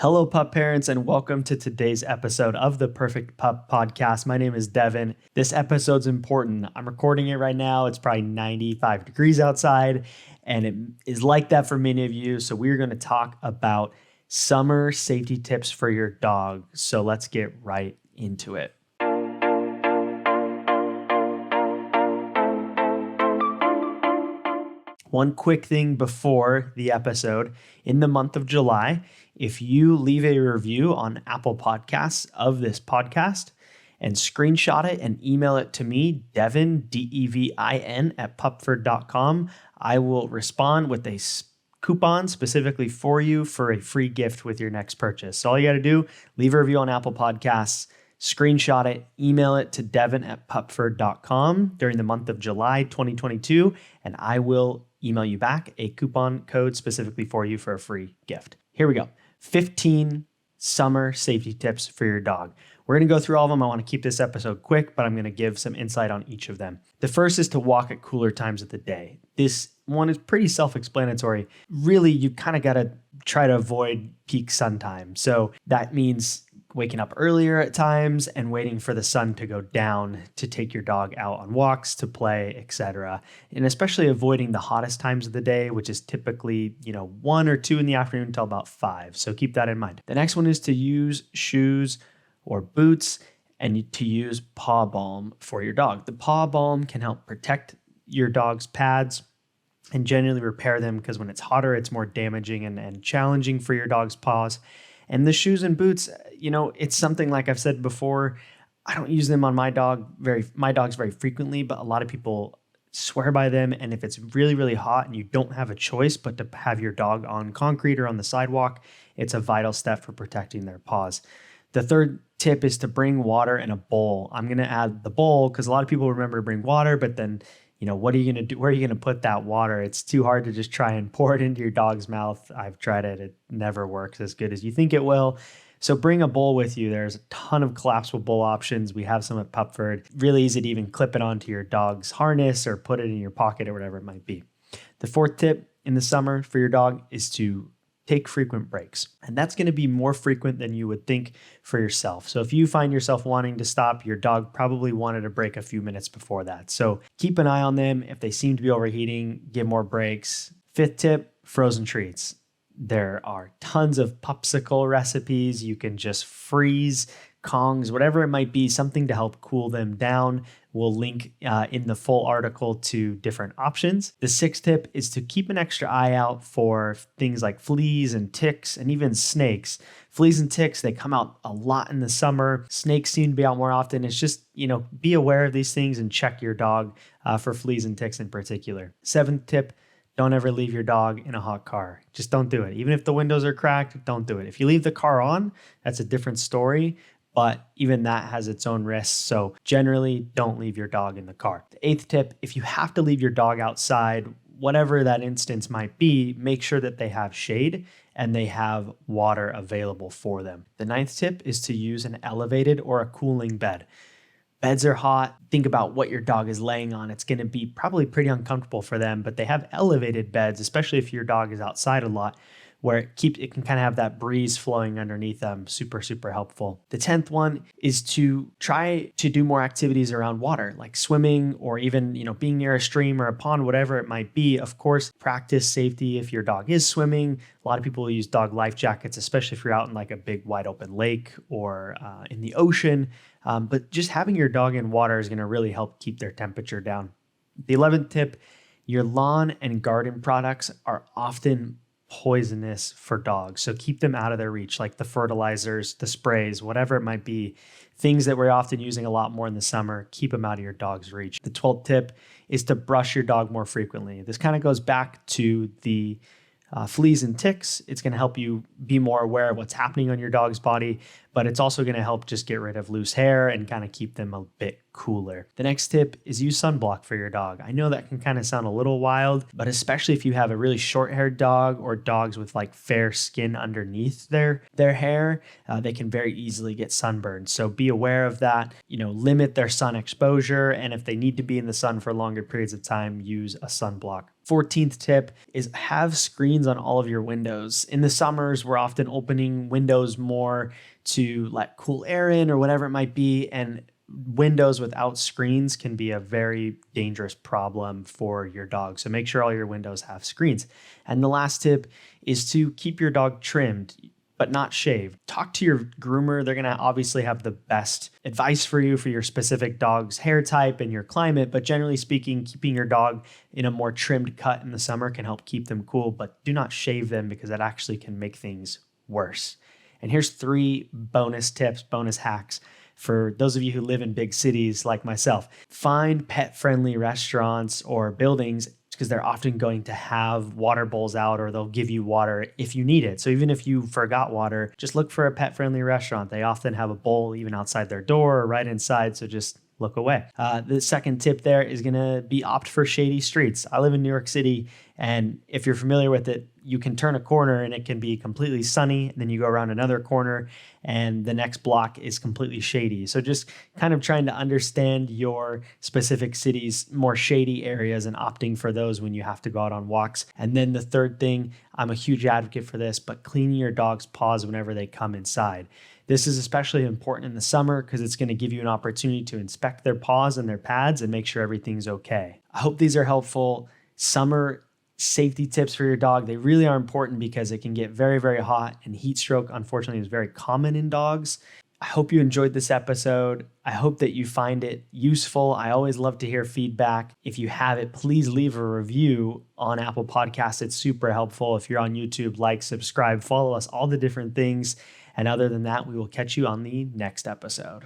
Hello, pup parents, and welcome to today's episode of the Perfect Pup Podcast. My name is Devin. This episode's important. I'm recording it right now. It's probably 95 degrees outside, and it is like that for many of you. So we're going to talk about summer safety tips for your dog. So let's get right into it. One quick thing before the episode. In the month of July, if you leave a review on Apple Podcasts of this podcast and screenshot it and email it to me, Devin, Devin, at Pupford.com, I will respond with a coupon specifically for you for a free gift with your next purchase. So all you got to do, leave a review on Apple Podcasts, screenshot it, email it to Devin at Pupford.com during the month of July 2022, and I will email you back a coupon code specifically for you for a free gift. Here we go. 15 summer safety tips for your dog. We're going to go through all of them. I want to keep this episode quick, but I'm going to give some insight on each of them. The first is to walk at cooler times of the day. This one is pretty self-explanatory. Really, you kind of got to try to avoid peak sun time. So that means waking up earlier at times and waiting for the sun to go down to take your dog out on walks, to play, etc. And especially avoiding the hottest times of the day, which is typically, 1 or 2 in the afternoon until about 5. So keep that in mind. The next one is to use shoes or boots and to use paw balm for your dog. The paw balm can help protect your dog's pads and generally repair them, because when it's hotter, it's more damaging and challenging for your dog's paws. And the shoes and boots, it's something, like I've said before, I don't use them on my dogs very frequently, but a lot of people swear by them. And if it's really, really hot and you don't have a choice but to have your dog on concrete or on the sidewalk, it's a vital step for protecting their paws. The third tip is to bring water in a bowl. I'm going to add the bowl because a lot of people remember to bring water, but then what are you going to do? Where are you going to put that water? It's too hard to just try and pour it into your dog's mouth. I've tried it. It never works as good as you think it will. So bring a bowl with you. There's a ton of collapsible bowl options. We have some at Pupford. Really easy to even clip it onto your dog's harness or put it in your pocket or whatever it might be. The fourth tip in the summer for your dog is to take frequent breaks. And that's going to be more frequent than you would think for yourself. So if you find yourself wanting to stop, your dog probably wanted a break a few minutes before that. So keep an eye on them. If they seem to be overheating, give more breaks. Fifth tip, frozen treats. There are tons of Popsicle recipes. You can just freeze Kongs, whatever it might be, something to help cool them down. We'll link in the full article to different options. The sixth tip is to keep an extra eye out for things like fleas and ticks and even snakes. Fleas and ticks, they come out a lot in the summer. Snakes seem to be out more often. It's just, be aware of these things and check your dog for fleas and ticks in particular. Seventh tip, don't ever leave your dog in a hot car. Just don't do it. Even if the windows are cracked, don't do it. If you leave the car on, that's a different story. But even that has its own risks. So generally, don't leave your dog in the car. The eighth tip, if you have to leave your dog outside, whatever that instance might be, make sure that they have shade and they have water available for them. The ninth tip is to use an elevated or a cooling bed. Beds are hot. Think about what your dog is laying on. It's going to be probably pretty uncomfortable for them, but they have elevated beds, especially if your dog is outside a lot, where it can kind of have that breeze flowing underneath them. Super, super helpful. The 10th one is to try to do more activities around water, like swimming or even, being near a stream or a pond, whatever it might be. Of course, practice safety if your dog is swimming. A lot of people use dog life jackets, especially if you're out in like a big wide open lake or in the ocean. But just having your dog in water is going to really help keep their temperature down. The 11th tip, your lawn and garden products are often poisonous for dogs. So keep them out of their reach, like the fertilizers, the sprays, whatever it might be. Things that we're often using a lot more in the summer, keep them out of your dog's reach. The 12th tip is to brush your dog more frequently. This kind of goes back to the fleas and ticks. It's going to help you be more aware of what's happening on your dog's body. but it's also going to help just get rid of loose hair and kind of keep them a bit cooler. The next tip is use sunblock for your dog. I know that can kind of sound a little wild, but especially if you have a really short-haired dog or dogs with like fair skin underneath their hair, they can very easily get sunburned. So be aware of that. Limit their sun exposure, and if they need to be in the sun for longer periods of time, use a sunblock. 14th tip is have screens on all of your windows. In the summers, we're often opening windows more to let cool air in or whatever it might be, and windows without screens can be a very dangerous problem for your dog. So make sure all your windows have screens. And the last tip is to keep your dog trimmed, but not shaved. Talk to your groomer. They're going to obviously have the best advice for you for your specific dog's hair type and your climate. But generally speaking, keeping your dog in a more trimmed cut in the summer can help keep them cool, but do not shave them because that actually can make things worse. And here's 3 bonus tips, bonus hacks for those of you who live in big cities like myself. Find pet-friendly restaurants or buildings because they're often going to have water bowls out, or they'll give you water if you need it. So even if you forgot water, just look for a pet-friendly restaurant. They often have a bowl even outside their door or right inside, so just look away. The second tip there is going to be opt for shady streets. I live in New York City, and if you're familiar with it, you can turn a corner and it can be completely sunny, and then you go around another corner and the next block is completely shady. So just kind of trying to understand your specific city's more shady areas and opting for those when you have to go out on walks. And then the third thing, I'm a huge advocate for this, but cleaning your dog's paws whenever they come inside. This is especially important in the summer because it's going to give you an opportunity to inspect their paws and their pads and make sure everything's okay. I hope these are helpful. Summer safety tips for your dog. They really are important because it can get very, very hot, and heat stroke, unfortunately, is very common in dogs. I hope you enjoyed this episode. I hope that you find it useful. I always love to hear feedback. If you have it, please leave a review on Apple Podcasts. It's super helpful. If you're on YouTube, like, subscribe, follow us, all the different things. And other than that, we will catch you on the next episode.